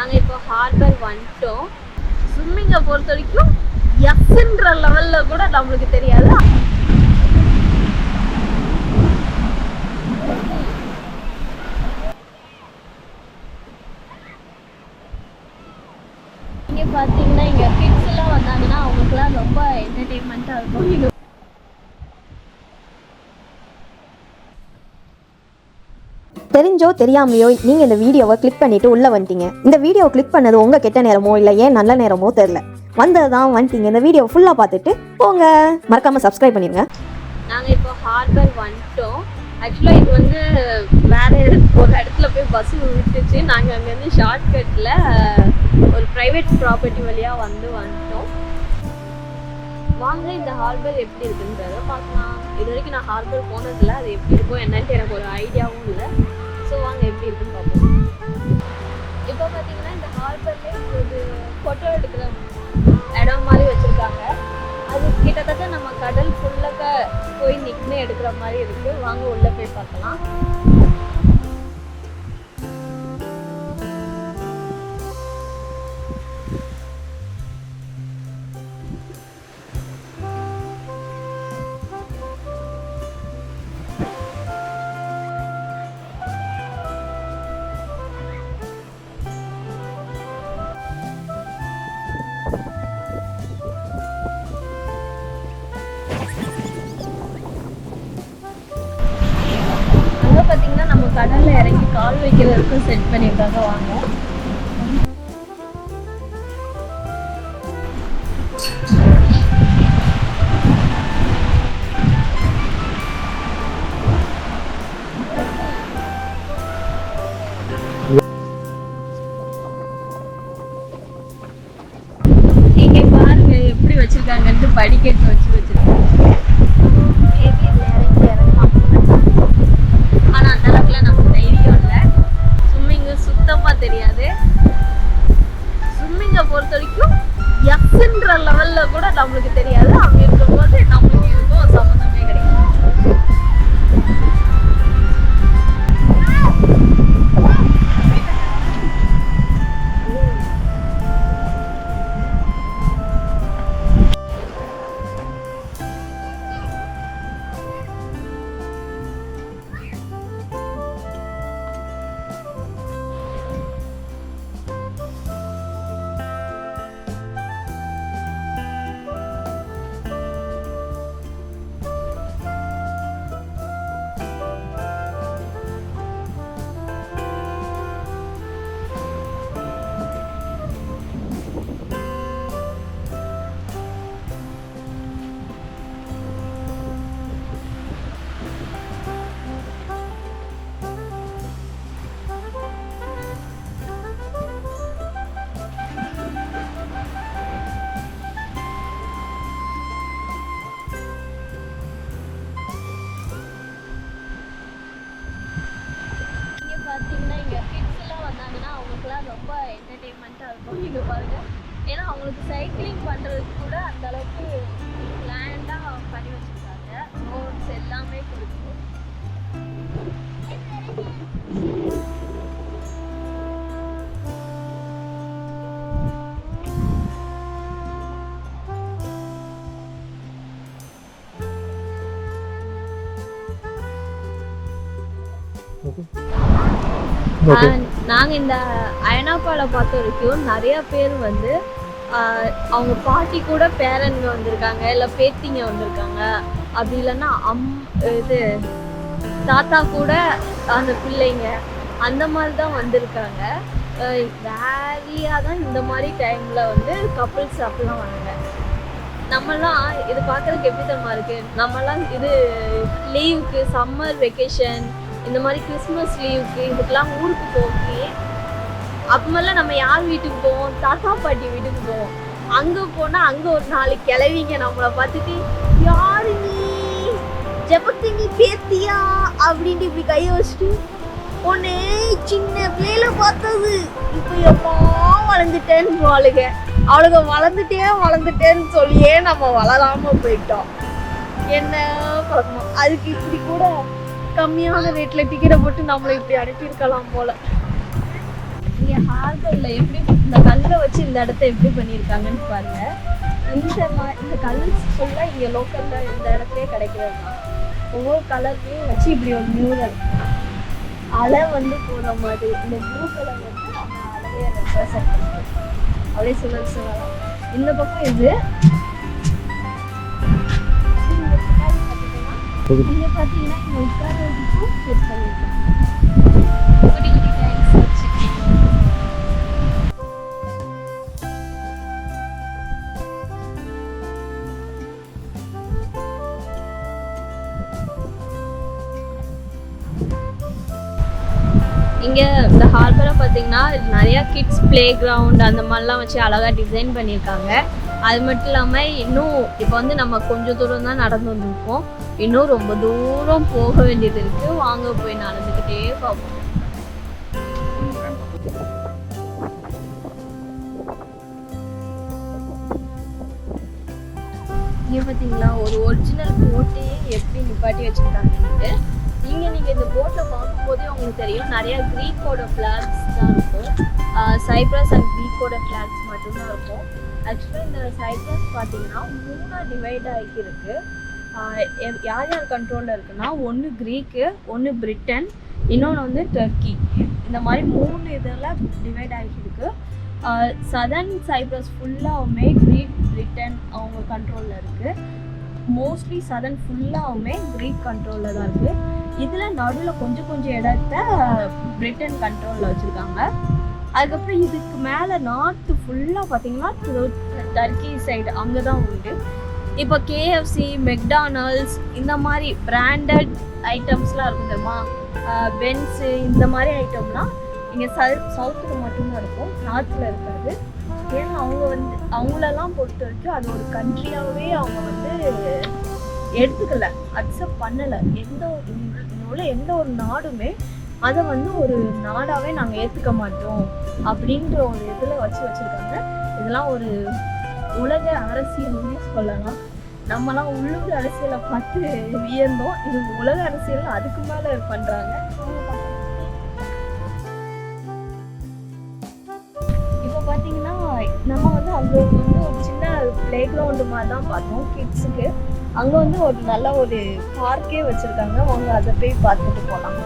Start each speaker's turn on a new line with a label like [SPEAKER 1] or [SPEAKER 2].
[SPEAKER 1] நாங்கள் இப்போ ஹார்பர் வந்துட்டோம். ஸ்விம்மிங்கை பொறுத்த வரைக்கும் எஸ்ன்ற லெவலில் கூட நம்மளுக்கு தெரியாது. இங்கே பார்த்தீங்கன்னா இங்கே கிட்ஸ் எல்லாம் வந்தாங்கன்னா அவங்களுக்குலாம் ரொம்ப என்டர்டெயின்மெண்ட்டாக இருக்கும்.
[SPEAKER 2] தெரிஞ்சோ தெரியாமையோ நீங்கள் இந்த வீடியோவை கிளிக் பண்ணிவிட்டு உள்ளே வந்துட்டீங்க. இந்த வீடியோவை கிளிக் பண்ணது உங்கள் கெட்ட நேரமோ இல்லை ஏன் நல்ல நேரமோ தெரில, வந்தது தான் வந்துட்டீங்க. இந்த வீடியோ ஃபுல்லாக பார்த்துட்டு போங்க. மறக்காமல் சப்ஸ்கிரைப் பண்ணிடுங்க.
[SPEAKER 1] நாங்கள் இப்போ ஹார்பர் வந்துட்டோம். ஆக்சுவலாக இது வந்து வேறு ஒரு இடத்துல போய் பஸ்ஸு விட்டுச்சு. நாங்கள் அங்கேருந்து ஷார்ட்கட்டில் ஒரு ப்ரைவேட் ப்ராப்பர்ட்டி வழியாக வந்துட்டோம். வாங்க இந்த ஹார்பர் எப்படி இருக்குன்றத பார்க்கலாம். இது வரைக்கும் நான் ஹார்பர் போனதில்லை, அது எப்படி இருக்கும் என்னன்ட்டு எனக்கு ஒரு ஐடியாவும் இல்லை. ஸோ வாங்க எப்படி இருக்குன்னு பார்ப்போம். இப்போ பார்த்தீங்கன்னா இந்த ஹார்பர்லேயே ஒரு ஃபோட்டோ எடுக்கிற இடம் மாதிரி வச்சுருக்காங்க. அது கிட்டத்தட்ட நம்ம கடல் ஃபுல்லாக போய் நின்று எடுக்கிற மாதிரி இருக்குது. வாங்க உள்ளே போய் பார்க்கலாம். பார்த்தீங்கன்னா நம்ம கடல்ல இறங்கி கால் வைக்கிறதுக்கும் செட் பண்ணியிருக்காங்க. வாங்க. இங்க பாருங்க எப்படி வச்சிருக்காங்கன்ட்டு படிக்கட்டு வச்சு வச்சிருக்காங்க. ஆனால் அந்த அளவுக்குலாம் நமக்கு தைரியம் இல்லை. ஸ்விம்மிங்கு சுத்தமாக தெரியாது. ஸ்விம்மிங்கை பொறுத்த வரைக்கும் எஸ்ன்ற லெவலில் கூட நம்மளுக்கு தெரியாது. அங்கே இருக்கும்போது நம்மளுக்கு இருக்கும் சம்மந்தமே கிடையாது. பார்த்தீங்கன்னா இங்கே கிட்ஸ் எல்லாம் வந்தாங்கன்னா அவங்களுக்குலாம் ரொம்ப என்டர்டெயின்மெண்ட்டாக இருக்கும். இங்கே பாருங்க, ஏன்னா அவங்களுக்கு சைக்கிளிங் பண்ணுறதுக்கு கூட அந்த அளவுக்கு பிளான்டாக பண்ணி வச்சுருக்காங்க. ரோட்ஸ் எல்லாமே கொடுக்கும். நாங்கள் இந்த அயனாப்பாலை பார்த்த வரைக்கும் நிறைய பேர் வந்து அவங்க பாட்டி கூட பேரனுங்க வந்திருக்காங்க, இல்லை பேத்திங்க வந்திருக்காங்க, அப்படி இல்லைன்னா இது தாத்தா கூட அந்த பிள்ளைங்க அந்த மாதிரி தான் வந்திருக்காங்க. வேலியாக தான் இந்த மாதிரி டைமில் வந்து கப்புள்ஸ் அப்படிலாம் வராங்க. நம்மலாம் இது பார்க்குறதுக்கு எப்படி தரமா இருக்குது. நம்மலாம் இது லீவுக்கு, சம்மர் வெக்கேஷன், இந்த மாதிரி கிறிஸ்மஸ் லீவுக்கு இதுக்கெல்லாம் ஊருக்கு போகி அப்பமெல்லாம் நம்ம யார் வீட்டுக்கு போவோம்? தாத்தா பாட்டி வீட்டுக்கு போவோம். அங்கே போனால் அங்கே ஒரு 4 கிளவிங்க நம்மளை பார்த்துட்டு யாரு நீ ஜெபத்து நீ பேத்தியா அப்படின்ட்டு இப்படி கையை வச்சுட்டு உன்னே சின்ன பிள்ளையில பார்த்தது இப்போ எப்போ வளர்ந்துட்டேன்னு வாழுங்க. அவளுங்க வளர்ந்துட்டேன்னு சொல்லியே நம்ம வளராம போயிட்டோம். என்ன பழக்கணும். அதுக்கு இப்படி கூட கம்மியான ரேட்ல டிக்கெட்டை போட்டு நம்மளை இப்படி அனுப்பியிருக்கலாம் போல. இங்க இங்கே ஹார்பரில் எப்படி இந்த கல்லை வச்சு இந்த இடத்த எப்படி பண்ணியிருக்காங்கன்னு பாருங்க. இந்த கல் ஃபுல்லாக இங்கே லோக்கலில் இந்த இடத்துலேயே கிடைக்கிறது தான். ஒவ்வொரு கலர்லையும் வச்சு இப்படி ஒரு மியூரல் அலை வந்து போகிற மாதிரி இந்த ப்ளூ கலர் வந்து அந்த அலையை ரெப்ரசன்ட் பண்ணுறது. அப்படியே சொல்லலாம். இந்த பக்கம் இது இங்கே பார்த்தீங்கன்னா இங்கே உட்காரதுக்கும் செட் பண்ணியிருக்காங்க. குட்டி குட்டி டைல்ஸ் வச்சு இங்கே இந்த ஹார்பரை பார்த்தீங்கன்னா நிறையா கிட்ஸ் ப்ளே கிரவுண்ட் அந்த மாதிரிலாம் வச்சு அழகாக டிசைன் பண்ணியிருக்காங்க. அது மட்டும் இல்லாமல் இன்னும் இப்போ வந்து நம்ம கொஞ்சம் தூரம் தான் நடந்து வந்திருக்கோம். இன்னும் ரொம்ப தூரம் போக வேண்டியது இருக்குது. வாங்க போய் நடந்துக்கிட்டே பார்ப்போம். இங்கே பார்த்தீங்களா ஒரு ஒரிஜினல் போட்டையே எப்படி நிப்பாட்டி வச்சுருக்காங்கன்ட்டு. நீங்கள் இந்த போட்டை பார்க்கும்போதே உங்களுக்கு தெரியும் நிறையா க்ரீக்கோட ஃப்ளாக்ஸ் தான் இருக்கும். சைப்ரஸ் அண்ட் க்ரீக்கோட ஃப்ளாக்ஸ் மட்டும்தான் இருக்கும். ஆக்சுவலாக இந்த சைப்ரஸ் பார்த்தீங்கன்னா 3 டிவைட் ஆகிருக்கு. யார் யார் கண்ட்ரோலில் இருக்குன்னா ஒன்று க்ரீக்கு, ஒன்று பிரிட்டன், இன்னொன்று வந்து டர்க்கி. இந்த மாதிரி 3 இதில் டிவைட் ஆகிருக்கு. சதர்ன் சைப்ரஸ் ஃபுல்லாகவுமே க்ரீக், பிரிட்டன் அவங்க கண்ட்ரோலில் இருக்குது. மோஸ்ட்லி சதர்ன் ஃபுல்லாகவுமே க்ரீக் கண்ட்ரோலில் தான் இருக்குது. இதில் நடுவில் கொஞ்சம் இடத்த பிரிட்டன் கண்ட்ரோலில் வச்சுருக்காங்க. அதுக்கப்புறம் இதுக்கு மேலே நார்த்து ஃபுல்லாக பார்த்தீங்கன்னா டர்க்கி சைடு அங்கே தான் உண்டு. இப்போ கேஎஃப்சி, மெக்டானல்ட்ஸ் இந்த மாதிரி பிராண்டட் ஐட்டம்ஸ்லாம் இருக்கும் தெரியுமா, பென்ஸு இந்த மாதிரி ஐட்டம்லாம் இங்கே சவுத்தில் மட்டும்தான் இருக்கும், நார்த்தில் இருக்காது. ஏன்னா அவங்களெல்லாம் பொறுத்த வரைக்கும் அது ஒரு கண்ட்ரியாகவே அவங்க எடுத்துக்கல, அக்செப்ட் பண்ணலை. எந்த ஒரு நாடுமே அதை ஒரு நாடாகவே நாங்கள் ஏற்றுக்க மாட்டோம் அப்படின்ற ஒரு இதில் வச்சுருக்காங்க. இதெல்லாம் ஒரு உலக அரசியல்னே சொல்லலாம். நம்மலாம் உள்ளூர் அரசியலை பார்த்து வியந்தோம். இது உலக அரசியல் அதுக்கு மேலே பண்ணுறாங்க. இப்போ பார்த்தீங்கன்னா நம்ம அங்கே ஒரு சின்ன ப்ளே கிரவுண்டு மாதிரி தான் பார்த்தோம் கிட்ஸுக்கு. அங்கே ஒரு நல்ல ஒரு பார்க்கே வச்சுருக்காங்க. அவங்க அதை போய் பார்த்துட்டு போகலாம்.